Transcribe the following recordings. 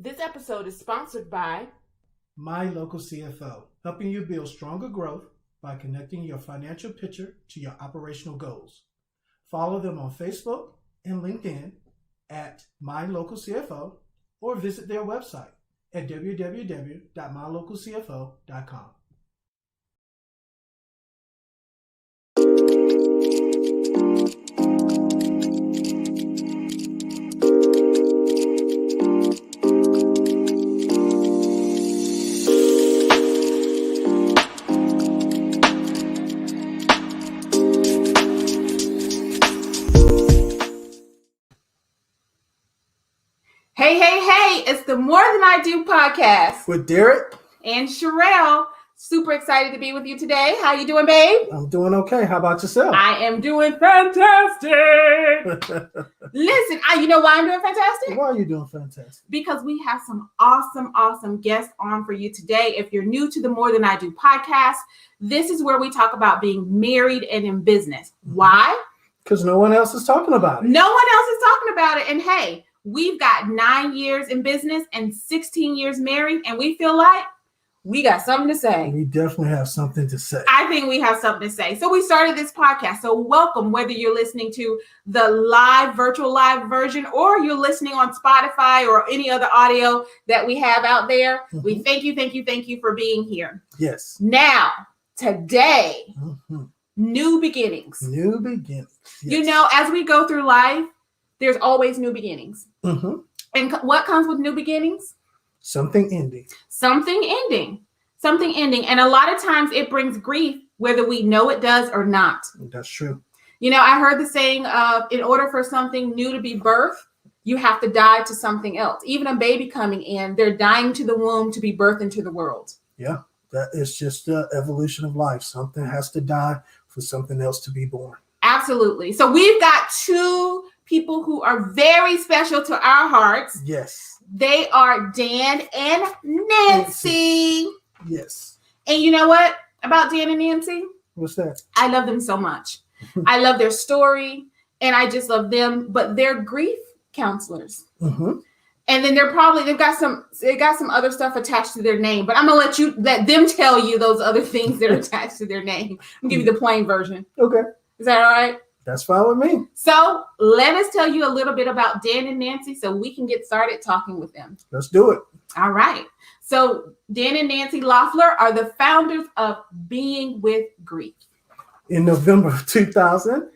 This episode is sponsored by My Local CFO, helping you build stronger growth by connecting your financial picture to your operational goals. Follow them on Facebook and LinkedIn at My Local CFO or visit their website at www.mylocalcfo.com. Hey, it's the More Than I Do podcast With Derek and Sherelle. Super excited to be with you today. How you doing, babe? I'm doing okay. How about yourself? I am doing fantastic. Listen, you know why I'm doing fantastic? Why are you doing fantastic? Because we have some awesome guests on for you today. If you're new to the More Than I Do podcast, this is where we talk about being married and in business. Why? Because no one else is talking about it. No one else is talking about it. And hey, we've got 9 years in business and 16 years married, and we feel like we got something to say. We definitely have something to say. I think we have something to say. So we started this podcast. So welcome, whether you're listening to the virtual live version, or you're listening on Spotify or any other audio that we have out there. Mm-hmm. We thank you for being here. Yes. Now, today, new beginnings. New beginnings. Yes. You know, as we go through life, there's always new beginnings. Mm-hmm. And what comes with new beginnings? Something ending. Something ending. And a lot of times it brings grief, whether we know it does or not. That's true. You know, I heard the saying in order for something new to be birthed, you have to die to something else. Even a baby coming in, they're dying to the womb to be birthed into the world. Yeah, that is just the evolution of life. Something has to die for something else to be born. Absolutely. So we've got two people who are very special to our hearts. Yes. They are Dan and Nancy. Yes. And you know what about Dan and Nancy? What's that? I love them so much. I love their story, and I just love them. But they're grief counselors. Mm-hmm. And then they've got some other stuff attached to their name. But I'm gonna let them tell you those other things that are attached to their name. I'm gonna give you the plain version. Okay. Is that all right? That's fine with me. So let us tell you a little bit about Dan and Nancy so we can get started talking with them. Let's do it. All right. So Dan and Nancy Loeffler are the founders of Being with Grief. In November of 2000,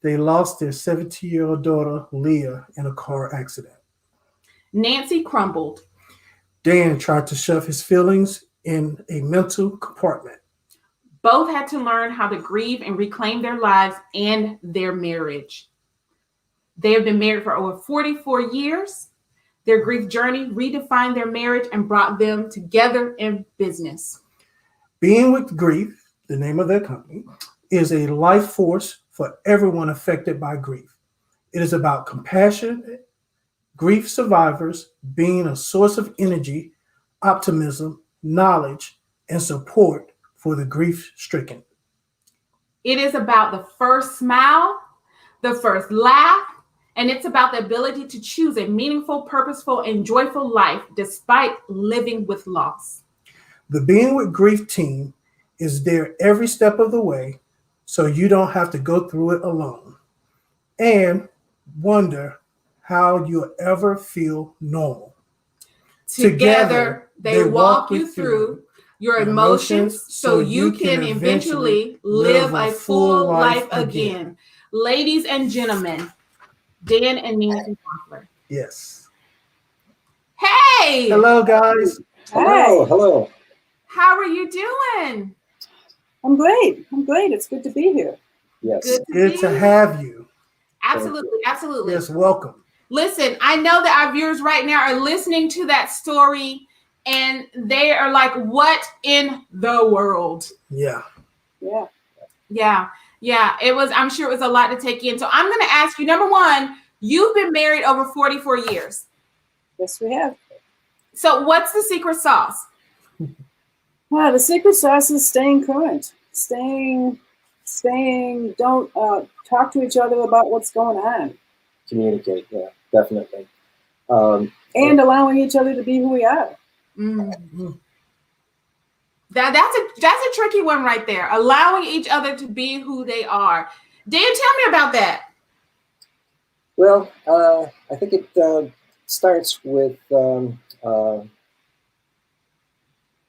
they lost their 17-year-old daughter, Leah, in a car accident. Nancy crumbled. Dan tried to shove his feelings in a mental compartment. Both had to learn how to grieve and reclaim their lives and their marriage. They have been married for over 44 years. Their grief journey redefined their marriage and brought them together in business. Being with Grief, the name of their company, is a life force for everyone affected by grief. It is about compassion, grief survivors being a source of energy, optimism, knowledge, and support for the grief-stricken. It is about the first smile, the first laugh, and it's about the ability to choose a meaningful, purposeful, and joyful life despite living with loss. The Being with Grief team is there every step of the way, so you don't have to go through it alone and wonder how you'll ever feel normal. Together, they walk you through your emotions so you can eventually live a full life again. Ladies and gentlemen, Dan and Nancy Loeffler. Yes. Hey! Hello, guys. Hello. How are you doing? I'm great. It's good to be here. Yes. Good to have you. Absolutely. Yes, welcome. Listen, I know that our viewers right now are listening to that story and they are like, what in the world? Yeah. I'm sure it was a lot to take in. So I'm going to ask you, number one, you've been married over 44 years. Yes, we have. So what's the secret sauce? Well, the secret sauce is staying current. Don't talk to each other about what's going on. Communicate, yeah, definitely. and allowing each other to be who we are. Mm-hmm. That's a tricky one right there. Allowing each other to be who they are. Dan, tell me about that. Well, I think it starts with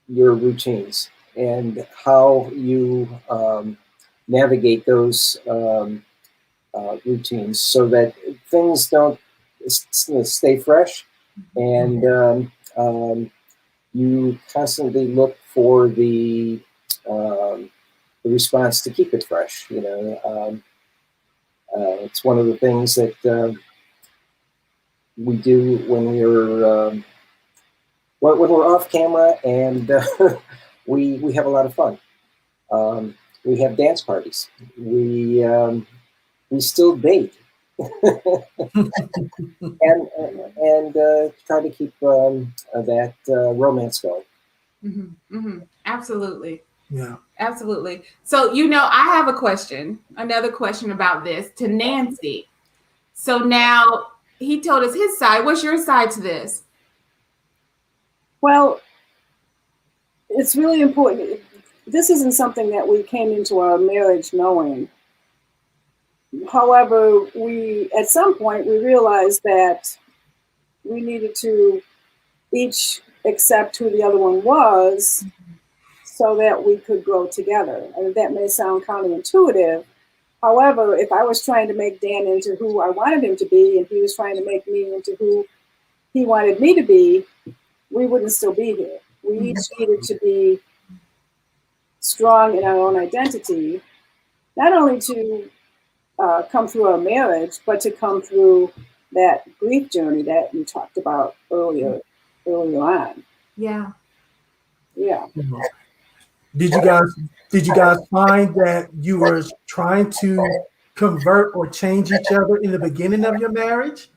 your routines and how you navigate those routines so that things don't stay fresh, and you constantly look for the response to keep it fresh. It's one of the things that we do when we're off camera, and we have a lot of fun. We have dance parties. We still date, and try to keep that romance going. Mm-hmm. Mm-hmm. Absolutely. Yeah. Absolutely. So, I have another question about this to Nancy. So now he told us his side. What's your side to this? Well, it's really important. This isn't something that we came into our marriage knowing. However, at some point, we realized that we needed to each accept who the other one was so that we could grow together. And that may sound counterintuitive. However, if I was trying to make Dan into who I wanted him to be, and he was trying to make me into who he wanted me to be, we wouldn't still be here. We each needed to be strong in our own identity, not only to come through our marriage, but to come through that grief journey that you talked about earlier on. Yeah. Yeah. Did you guys find that you were trying to convert or change each other in the beginning of your marriage?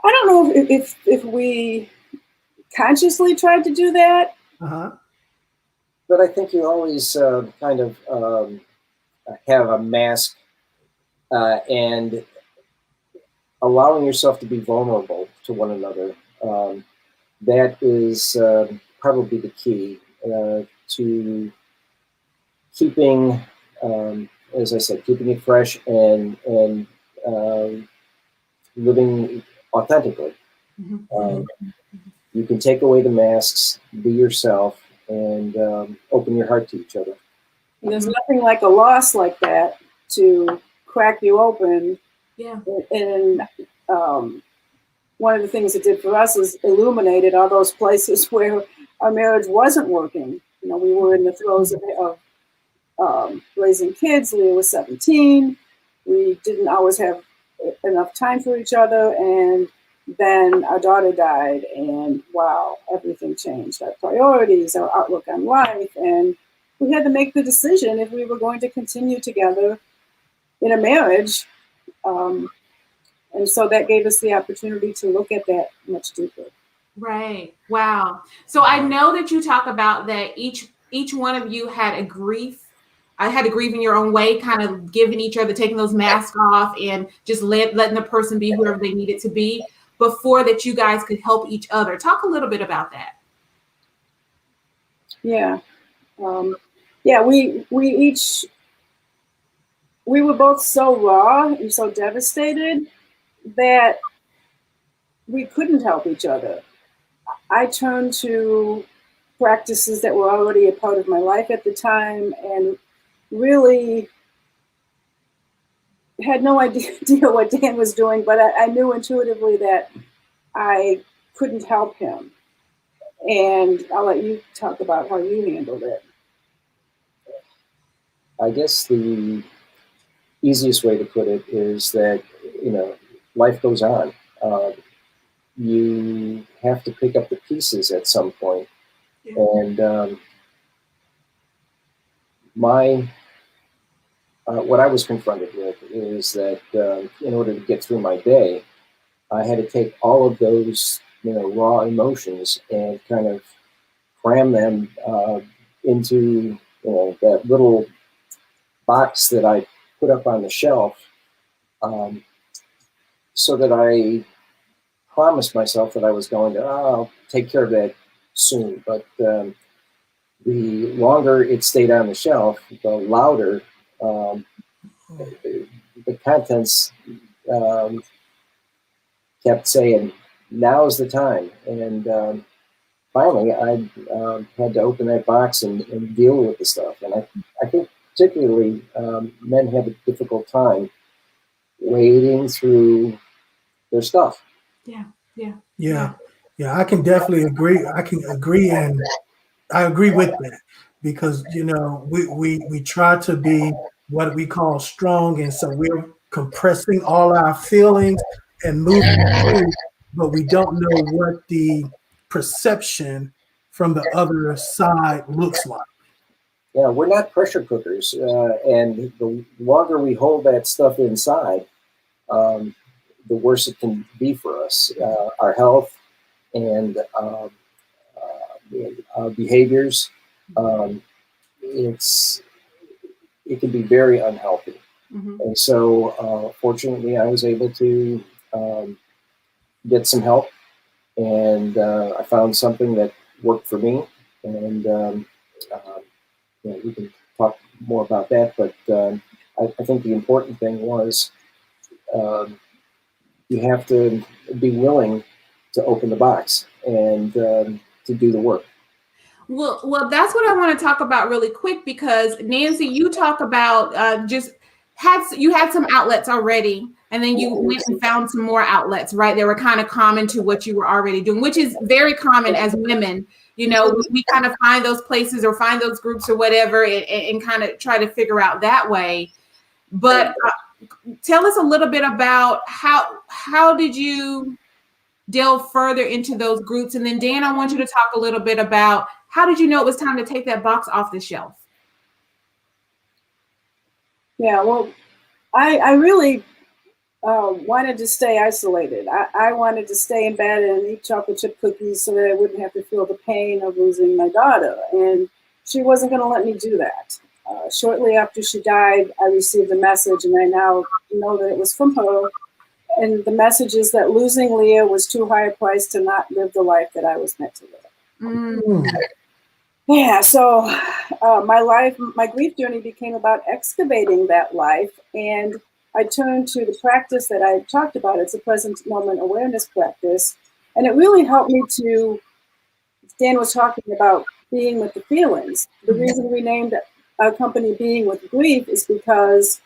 I don't know if we consciously tried to do that. Uh-huh. But I think you always kind of have a mask, and allowing yourself to be vulnerable to one another. That is probably the key to keeping, as I said, keeping it fresh and living authentically. Mm-hmm. You can take away the masks, be yourself, and open your heart to each other. And there's nothing like a loss like that to crack you open. Yeah. And one of the things it did for us is illuminated all those places where our marriage wasn't working. We were in the throes of raising kids. Leah was 17. We didn't always have enough time for each other. And then our daughter died, and wow, everything changed. Our priorities, our outlook on life. And we had to make the decision if we were going to continue together in a marriage. And so that gave us the opportunity to look at that much deeper. Right. Wow. So I know that you talk about that each one of you had a grief. I had to grieve in your own way, kind of giving each other, taking those masks off and just letting the person be whoever they needed to be before that you guys could help each other. Talk a little bit about that. Yeah. We were both so raw and so devastated that we couldn't help each other. I turned to practices that were already a part of my life at the time and really had no idea what Dan was doing, but I knew intuitively that I couldn't help him. And I'll let you talk about how you handled it. I guess the easiest way to put it is that, life goes on. You have to pick up the pieces at some point. Yeah. And what I was confronted with is that in order to get through my day, I had to take all of those, raw emotions and kind of cram them into, that little box that I put up on the shelf, so that I promised myself that I was going to, I'll take care of that soon. But the longer it stayed on the shelf, the louder the contents kept saying, "Now's the time." And finally, I had to open that box and deal with the stuff. And I think particularly men have a difficult time wading through their stuff. Yeah. I can definitely agree. I can agree, and I agree with that because we try to be what we call strong, and so we're compressing all our feelings and moving through, but we don't know what the perception from the other side looks like. Yeah, we're not pressure cookers, and the longer we hold that stuff inside, the worse it can be for us, our health and our behaviors. It can be very unhealthy. And so, fortunately, I was able to get some help, and I found something that worked for me. And we can talk more about that. But I think the important thing was you have to be willing to open the box and to do the work. Well, that's what I want to talk about really quick, because Nancy, you talk about you had some outlets already, and then you went and found some more outlets, right? They were kind of common to what you were already doing, which is very common as women. We kind of find those places or find those groups or whatever, and kind of try to figure out that way. But tell us a little bit about how did you delve further into those groups? And then Dan, I want you to talk a little bit about how did you know it was time to take that box off the shelf? Yeah, well, I really wanted to stay isolated. I wanted to stay in bed and eat chocolate chip cookies so that I wouldn't have to feel the pain of losing my daughter. And she wasn't going to let me do that. Shortly after she died, I received a message, and I now know that it was from her. And the message is that losing Leah was too high a price to not live the life that I was meant to live. Yeah, so my grief journey became about excavating that life, and I turned to the practice that I talked about. It's a present moment awareness practice, and it really helped me to. Dan was talking about being with the feelings. The reason we named our company Being with Grief is because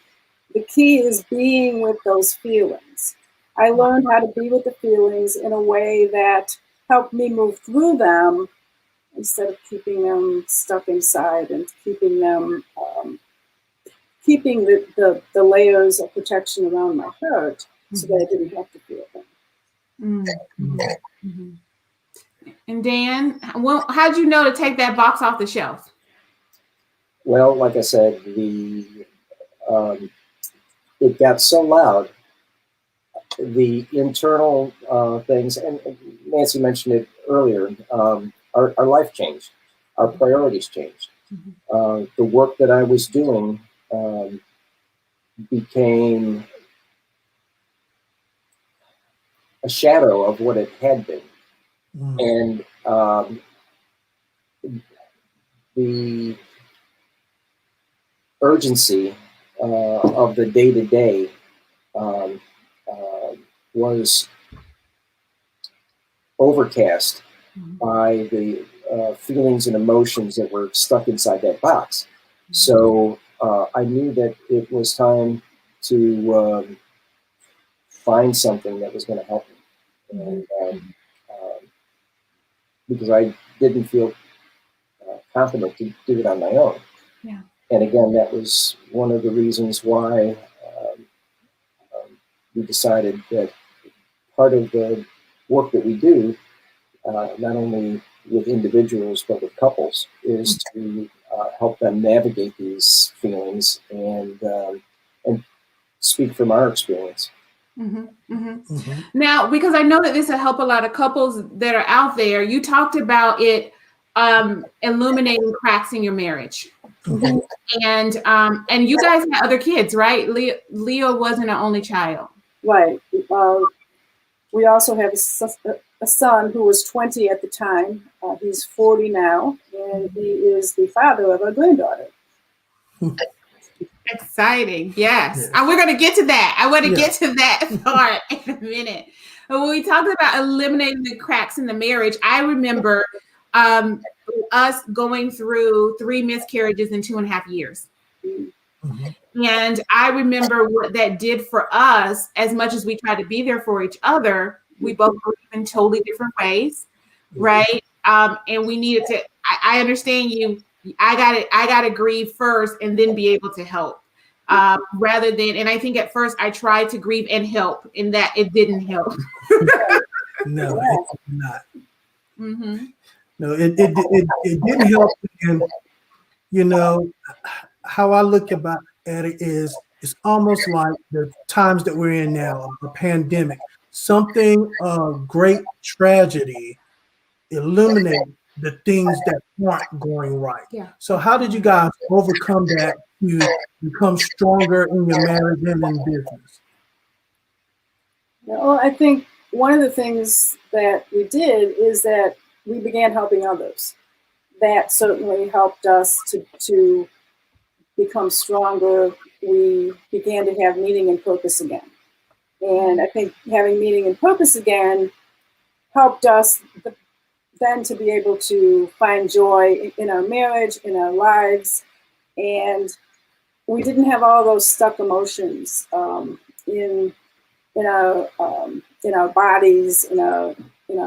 the key is being with those feelings. I learned how to be with the feelings in a way that helped me move through them instead of keeping them stuck inside and keeping them, keeping the layers of protection around my heart so that I didn't have to feel them. And Dan, how'd you know to take that box off the shelf? Well, like I said, it got so loud. The internal things, and Nancy mentioned it earlier, our life changed. Our priorities changed. The work that I was doing became a shadow of what it had been. And the urgency of the day-to-day was overcast by the feelings and emotions that were stuck inside that box. So I knew that it was time to find something that was going to help me. And, because I didn't feel confident to do it on my own. Yeah. And again, that was one of the reasons why we decided that part of the work that we do, not only with individuals but with couples, is to help them navigate these feelings and speak from our experience. Now, because I know that this will help a lot of couples that are out there, you talked about it illuminating cracks in your marriage. And you guys had other kids, right? Leah wasn't an only child. Right. we also have a son who was 20 at the time. He's 40 now, and he is the father of a granddaughter. Exciting. Yes. Yes. And we're going to get to that. I want to Yeah. get to that part in a minute. But when we talked about eliminating the cracks in the marriage, I remember us going through 3 miscarriages in 2.5 years. Mhm. And I remember what that did for us. As much as we tried to be there for each other, we both grew in totally different ways, right? And we needed to. I understand you. I got to grieve first and then be able to help, rather than. And I think at first I tried to grieve and help, and that it didn't help. No, it did not. Mm-hmm. No, it didn't help. And you know how I look at it is it's almost like the times that we're in now, the pandemic. Something of great tragedy illuminate the things that aren't going right. Yeah. So how did you guys overcome that to become stronger in your marriage and in business? Well, I think one of the things that we did is that we began helping others. That certainly helped us to become stronger. We began to have meaning and purpose again. And I think having meaning and purpose again helped us then to be able to find joy in our marriage, in our lives. And we didn't have all those stuck emotions in our bodies, in our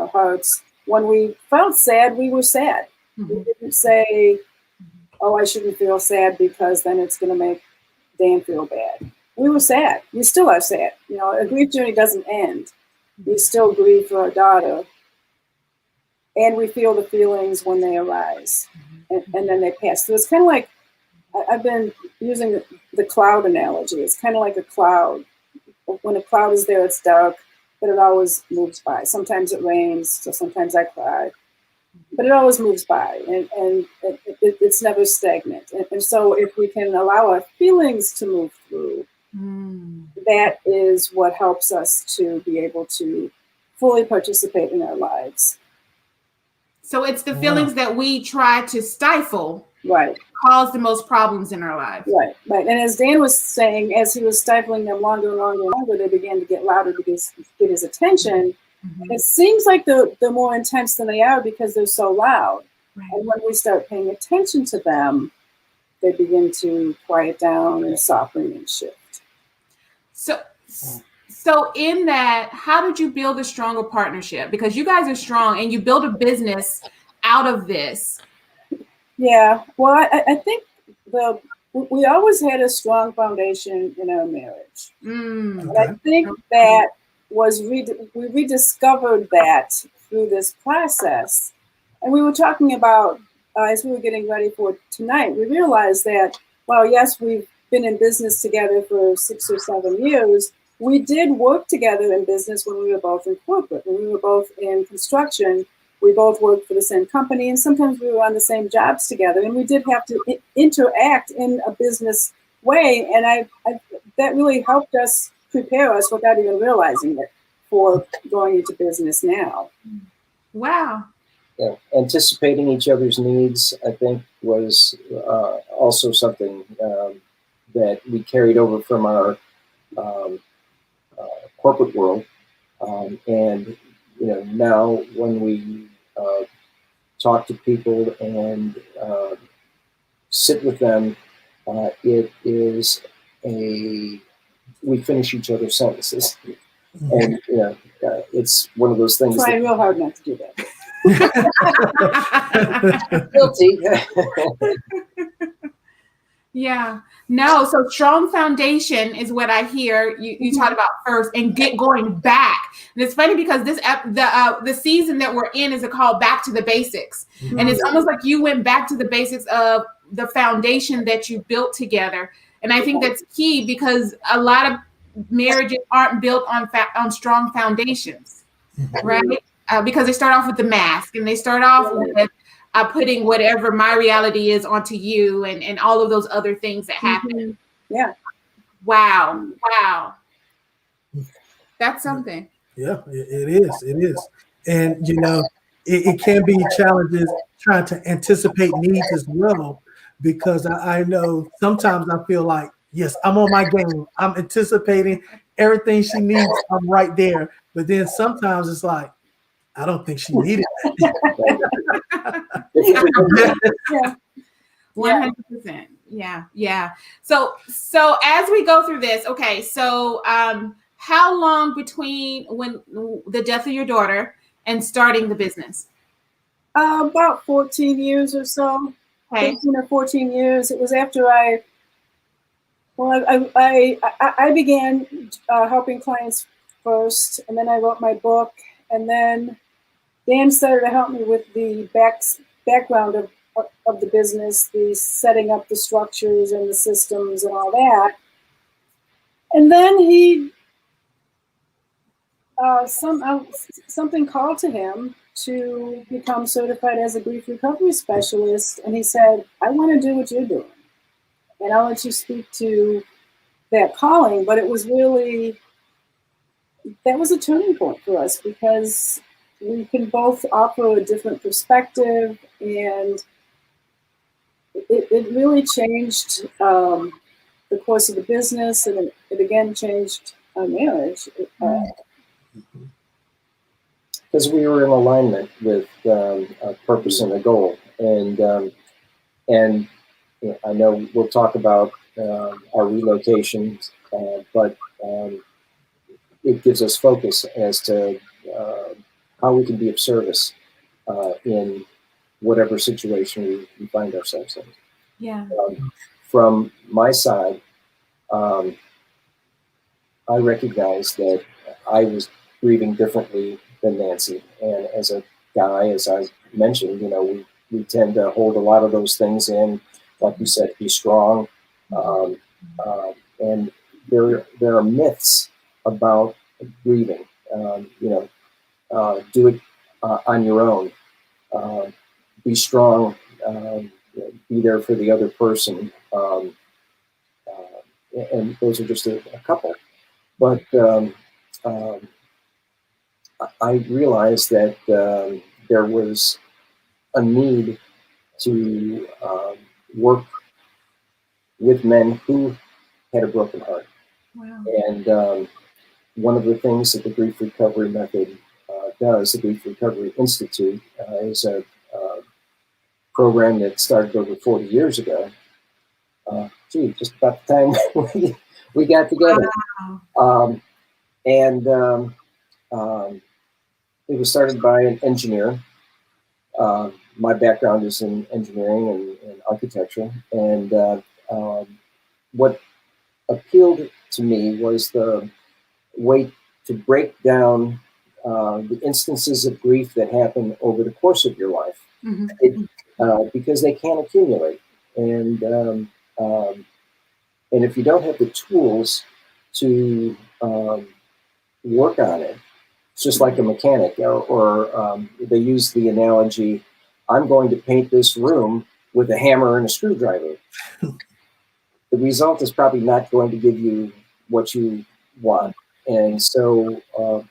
hearts. When we felt sad, we were sad. Mm-hmm. We didn't say, "Oh, I shouldn't feel sad because then it's going to make Dan feel bad." We were sad. We still are sad. You know, a grief journey doesn't end. We still grieve for our daughter, and we feel the feelings when they arise, and then they pass. So it's kind of like I've been using the cloud analogy. It's kind of like a cloud. When a cloud is there, it's dark, but it always moves by. Sometimes it rains, so sometimes I cry, but it always moves by, and it's never stagnant. And so if we can allow our feelings to move through, that is what helps us to be able to fully participate in our lives. So it's the feelings that we try to stifle, right, cause the most problems in our lives. Right. And as Dan was saying, as he was stifling them longer and longer and longer, they began to get louder to get his attention. Mm-hmm. It seems like they're more intense than they are because they're so loud. Right. And when we start paying attention to them, they begin to quiet down and soften and shift. So in that, how did you build a stronger partnership? Because you guys are strong and you build a business out of this. Yeah, well, I think we always had a strong foundation in our marriage. And I think that was we rediscovered that through this process. And we were talking about, as we were getting ready for tonight, we realized that, well, yes, we've been in business together for 6 or 7 years. We did work together in business when we were both in corporate, when we were both in construction. We both worked for the same company, and sometimes we were on the same jobs together, and we did have to interact in a business way. And I that really helped us prepare us without even realizing it for going into business now. Wow. Yeah, anticipating each other's needs, I think, was also something that we carried over from our corporate world, and now when we talk to people and sit with them, it is we finish each other's sentences, and it's one of those things. I'm trying real hard not to do that. Guilty. Yeah. No, so strong foundation is what I hear you talked about first, and get going back. And it's funny because the season that we're in is called Back to the Basics. Mm-hmm. And it's almost like you went back to the basics of the foundation that you built together. And I think that's key because a lot of marriages aren't built on strong foundations, right? Because they start off with the mask, and they start off with putting whatever my reality is onto you, and all of those other things that happen. Mm-hmm. Yeah. Wow. That's something. Yeah, it is. It is. And, it can be challenges trying to anticipate needs as well, because I know sometimes I feel like, yes, I'm on my game. I'm anticipating everything she needs. I'm right there. But then sometimes it's like, I don't think she needed that. Yeah. 100%. Yeah, yeah. So as we go through this, okay, so how long between when the death of your daughter and starting the business? About 14 years or so, Okay. 13 or 14 years. It was after I began helping clients first, and then I wrote my book, and then Dan started to help me with the background of the business, the setting up the structures and the systems and all that. And then he something called to him to become certified as a grief recovery specialist, and he said, "I want to do what you're doing, and I'll let you speak to that calling." But it was really, that was a turning point for us, because we can both offer a different perspective, and it really changed the course of the business, and it again changed our marriage. Because we were in alignment with a purpose and a goal, and I know we'll talk about our relocations, but it gives us focus as to how we can be of service in whatever situation we find ourselves in. Yeah. From my side, I recognized that I was grieving differently than Nancy. And as a guy, as I mentioned, we tend to hold a lot of those things in. Like you said, be strong. And there are myths about grieving. Do it on your own. Be strong. Be there for the other person. And those are just a couple. But I realized that there was a need to work with men who had a broken heart. Wow. And one of the things that the Grief Recovery Method does, the Grief Recovery Institute, is a program that started over 40 years ago. Just about the time we got together. Wow. It was started by an engineer. My background is in engineering and architecture, and what appealed to me was the way to break down the instances of grief that happen over the course of your life, because they can accumulate, and if you don't have the tools to work on it, it's just like a mechanic, or they use the analogy, I'm going to paint this room with a hammer and a screwdriver. The result is probably not going to give you what you want. And so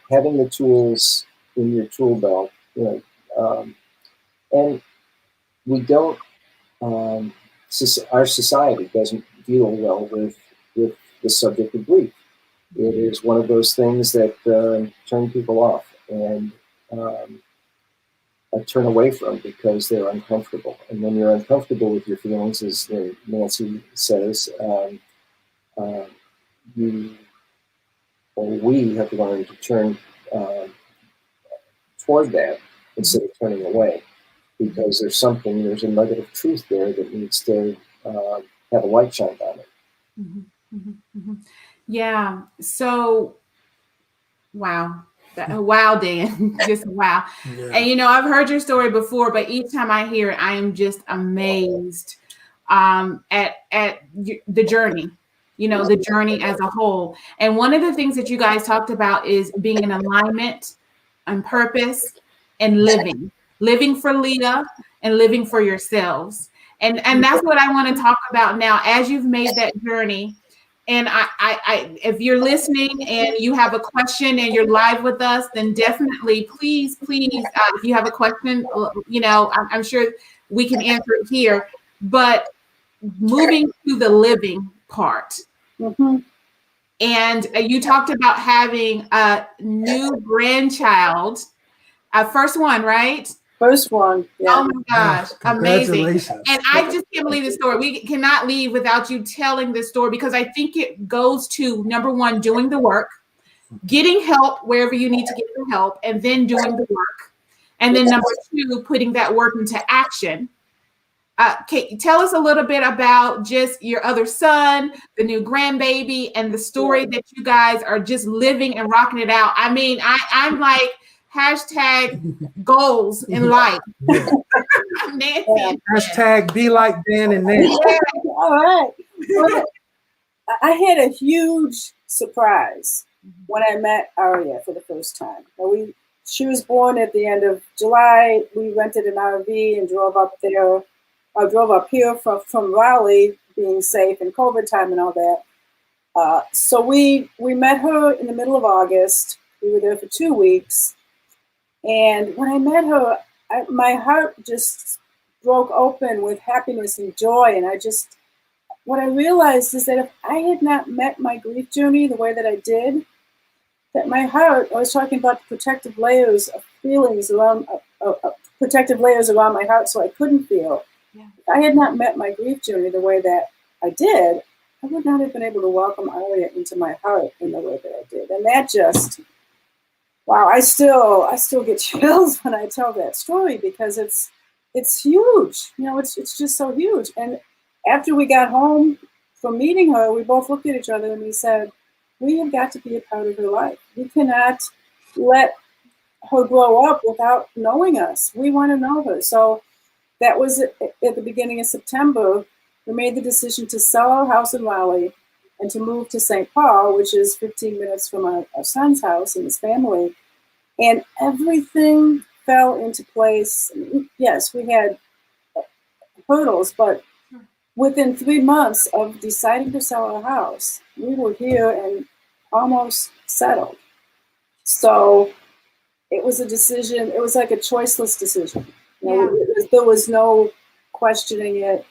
having the tools in your tool belt, and we don't, our society doesn't deal well with the subject of grief. It is one of those things that turn people off and turn away from, because they're uncomfortable. And when you're uncomfortable with your feelings, as Nancy says, we have learned to turn toward that instead of turning away, because there's a nugget of truth there that needs to have a light shined on it. Yeah. So, wow. Wow, Dan. Just wow. Yeah. And I've heard your story before, but each time I hear it, I am just amazed at the journey, the journey as a whole. And one of the things that you guys talked about is being in alignment and purpose and living for Leah and living for yourselves. And that's what I want to talk about now. As you've made that journey, And if you're listening and you have a question and you're live with us, then definitely, please, if you have a question, I'm sure we can answer it here. But moving to the living part. Mm-hmm. And you talked about having a new grandchild, first one, right? First one. Yeah. Oh my gosh, amazing. Congratulations. And I just can't believe the story. We cannot leave without you telling this story, because I think it goes to, number one, doing the work, getting help wherever you need to get the help, and then doing the work. And then number two, putting that work into action. Tell us a little bit about just your other son, the new grandbaby, and the story that you guys are just living and rocking it out. I mean, I'm like, hashtag goals in life. Yeah. Nancy. Hashtag be like Dan and Nancy. Yeah. All right. Well, I had a huge surprise when I met Aria for the first time. She was born at the end of July. We rented an RV and drove up there. I drove up here from Raleigh, being safe in COVID time and all that. So we met her in the middle of August. We were there for 2 weeks. And when I met her, my heart just broke open with happiness and joy. And what I realized is that if I had not met my grief journey the way that I did, that my heart, I was talking about the protective layers of feelings around, protective layers around my heart so I couldn't feel. Yeah. If I had not met my grief journey the way that I did, I would not have been able to welcome Aria into my heart in the way that I did. And that just, wow, I still get chills when I tell that story, because it's huge. It's just so huge. And after we got home from meeting her, we both looked at each other and we said, we have got to be a part of her life. We cannot let her grow up without knowing us. We want to know her. So that was at the beginning of September. We made the decision to sell our house in Raleigh and to move to St. Paul, which is 15 minutes from our son's house and his family. And everything fell into place. Yes, we had hurdles, but within 3 months of deciding to sell our house, we were here and almost settled. So it was a decision. It was like a choiceless decision. There was no questioning it.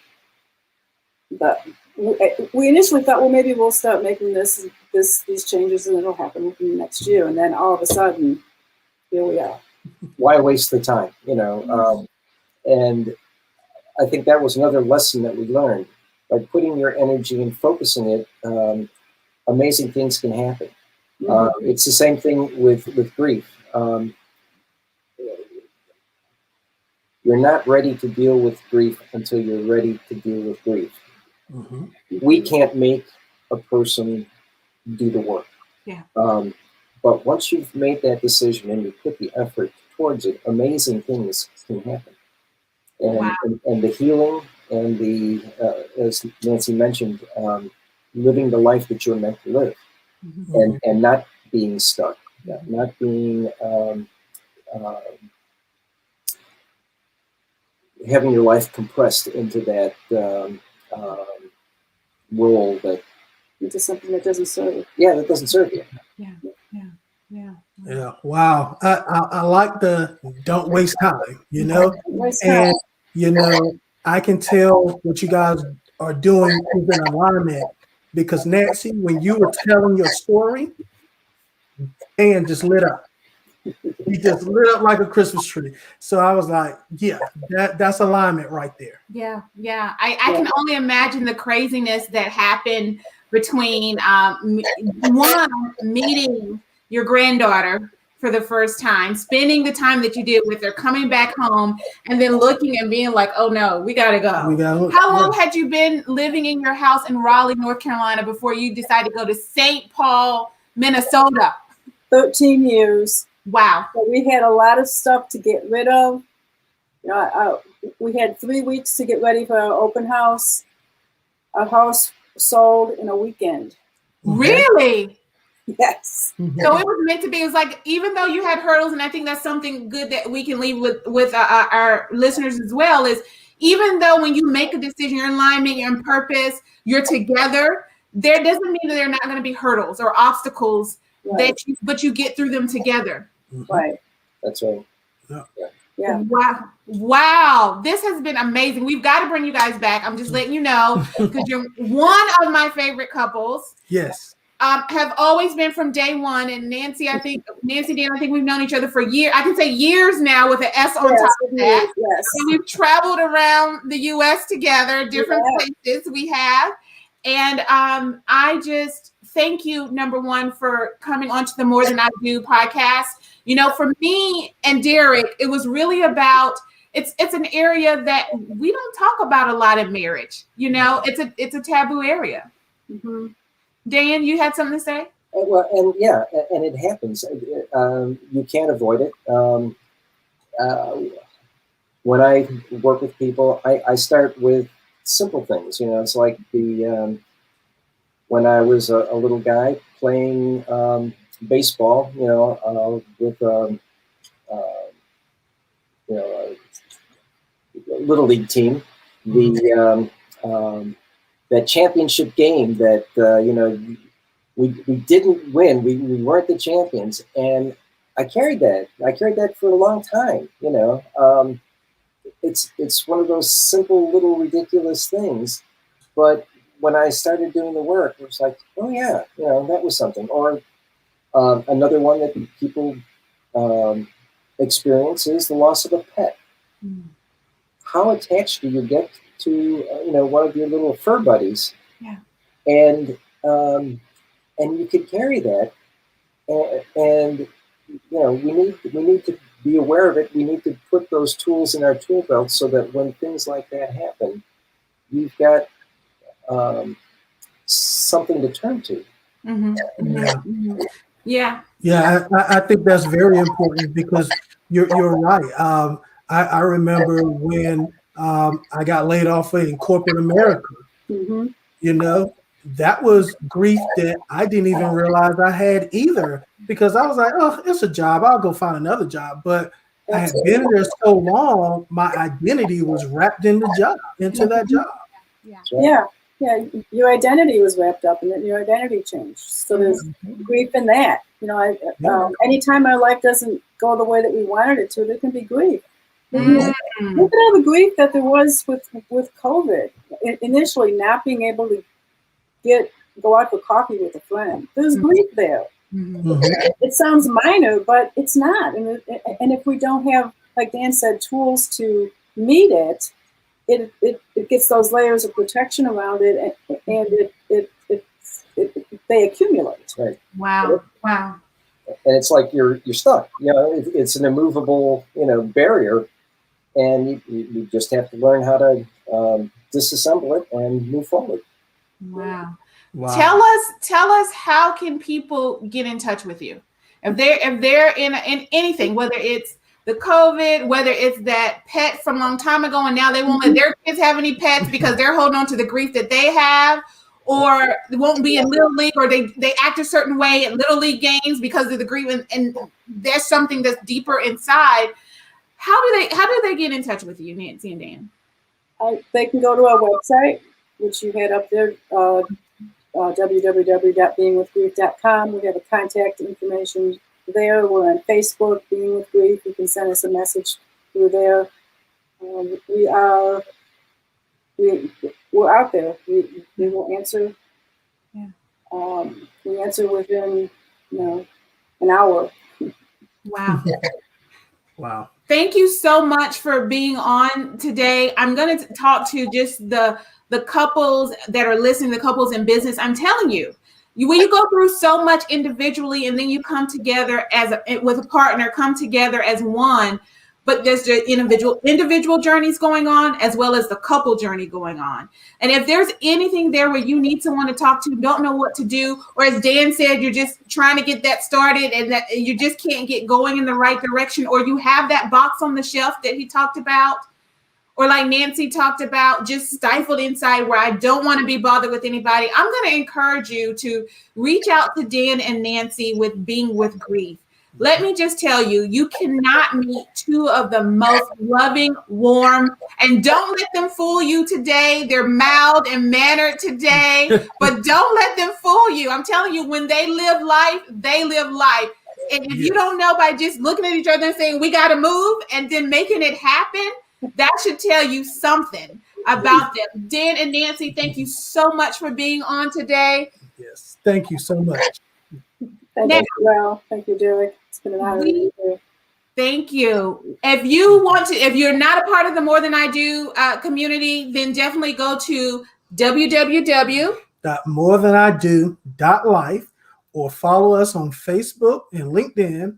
But we initially thought, well, maybe we'll start making these changes and it'll happen within the next year. And then all of a sudden, here we are. Why waste the time? And I think that was another lesson that we learned. By putting your energy and focusing it, amazing things can happen. Mm-hmm. It's the same thing with grief. You're not ready to deal with grief until you're ready to deal with grief. Mm-hmm. We can't make a person do the work. Yeah. But once you've made that decision and you put the effort towards it, amazing things can happen. And, wow. and the healing and the, as Nancy mentioned, living the life that you're meant to live, Mm-hmm. and not being stuck, not being having your life compressed into that role that into something that doesn't serve. Yeah, that doesn't serve you. Yeah. Wow. I like the don't waste time, and I can tell what you guys are doing is in alignment, because Nancy, when you were telling your story, Dan just lit up. He just lit up like a Christmas tree. So I was like, yeah, that's alignment right there. Yeah. I can only imagine the craziness that happened between meeting your granddaughter for the first time, spending the time that you did with her, coming back home, and then looking and being like, oh no, we gotta go. How long had you been living in your house in Raleigh, North Carolina, before you decided to go to St. Paul, Minnesota? 13 years. Wow. So we had a lot of stuff to get rid of. We had 3 weeks to get ready for our open house. Our house sold in a weekend. Really? Yes. So it was meant to be. It was like, even though you had hurdles, and I think that's something good that we can leave with our listeners as well, is even though when you make a decision, you're in alignment, you're in purpose, you're together, there doesn't mean that there are not going to be hurdles or obstacles but you get through them together. Right. That's right. Yeah. Wow. This has been amazing. We've got to bring you guys back. I'm just letting you know because you're one of my favorite couples. Yes. Have always been from day one. And Nancy, Dan, I think we've known each other for years. I can say years now with an S on top of that. Yes. And we've traveled around the U.S. together, different places we have. And I just thank you, number one, for coming onto the More Than I Do podcast. You know, for me and Derek, it was really about it's an area that we don't talk about a lot in marriage. You know, it's a taboo area. Mm-hmm. Dan, you had something to say? Well, and it happens. You can't avoid it. When I work with people, I start with simple things. You know, it's like when I was a little guy playing baseball, you know, with a little league team, that championship game that you know we didn't win, we weren't the champions, and I carried that for a long time. You know, it's one of those simple little ridiculous things, but when I started doing the work, it was like, oh yeah, you know, that was something. Or another one that people experience is the loss of a pet. Mm. How attached do you get to you know, one of your little fur buddies? Yeah. And you can carry that, and you know, we need to be aware of it. We need to put those tools in our tool belt so that when things like that happen, you've got something to turn to. Mm-hmm. Mm-hmm. Yeah. Yeah, I think that's very important because you're right. I remember when I got laid off in corporate America. Mm-hmm. You know, that was grief that I didn't even realize I had either, because I was like, oh, it's a job, I'll go find another job. But I had been there so long, my identity was wrapped in the job, into that job. Yeah. Your identity was wrapped up in it. Your identity changed. So there's grief in that. You know, anytime our life doesn't go the way that we wanted it to, there can be grief. Look at all the grief that there was with COVID. Initially, not being able to go out for coffee with a friend. There's grief there. Mm-hmm. It sounds minor, but it's not. And if we don't have, like Dan said, tools to meet it, it gets those layers of protection around it, and they accumulate. Right. Wow. And it's like you're stuck. You know, it's an immovable, you know, barrier, and you just have to learn how to disassemble it and move forward. Wow. Tell us how can people get in touch with you if they're in anything, whether it's the COVID, whether it's that pet from a long time ago and now they won't let their kids have any pets because they're holding on to the grief that they have, or they won't be in Little League, or they act a certain way at Little League games because of the grief, and there's something that's deeper inside. How do they get in touch with you, Nancy and Dan? They can go to our website, which you had up there, www.beingwithgrief.com. We have a contact information there. We're on Facebook, Being With Grief. You can send us a message through there. We're out there. We will answer. Yeah. We answer within, an hour. Wow. Wow. Thank you so much for being on today. I'm going to talk to just the couples that are listening, the couples in business. I'm telling you, when you go through so much individually and then you come together with a partner, come together as one, but there's the individual journeys going on as well as the couple journey going on. And if there's anything there where you need someone to talk to, don't know what to do, or as Dan said, you're just trying to get that started and that you just can't get going in the right direction, or you have that box on the shelf that he talked about, or like Nancy talked about, just stifled inside where I don't want to be bothered with anybody, I'm going to encourage you to reach out to Dan and Nancy with Being With Grief. Let me just tell you, you cannot meet two of the most loving, warm, and don't let them fool you today. They're mild and mannered today, but don't let them fool you. I'm telling you, when they live life, they live life. And if you don't know by just looking at each other and saying, we got to move, and then making it happen, that should tell you something about them. Dan and Nancy, thank you so much for being on today. Yes, thank you so much. Thank you, well. Thank you, Derek. It's been an honor to be here. Thank you. If you want to, if you're not a part of the More Than I Do community, then definitely go to www.morethanIdo.life or follow us on Facebook and LinkedIn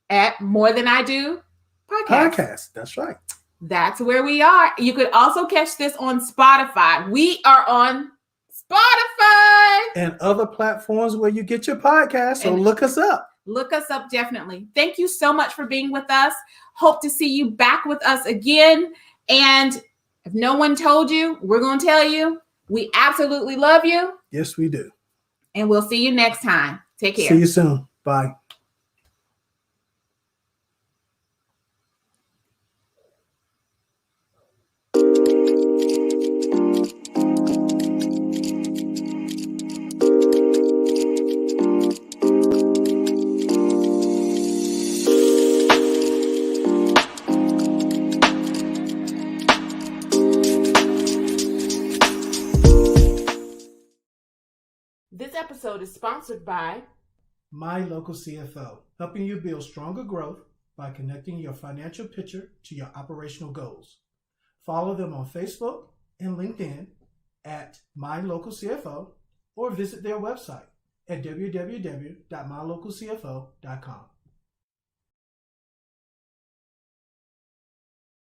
at More Than I Do podcast. That's right. That's where we are. You could also catch this on Spotify. We are on Spotify and other platforms where you get your podcast. So look us up. Look us up, definitely. Thank you so much for being with us. Hope to see you back with us again. And if no one told you, we're going to tell you, we absolutely love you. Yes, we do. And we'll see you next time. Take care. See you soon. Bye. This episode is sponsored by My Local CFO, helping you build stronger growth by connecting your financial picture to your operational goals. Follow them on Facebook and LinkedIn at My Local CFO or visit their website at www.mylocalcfo.com.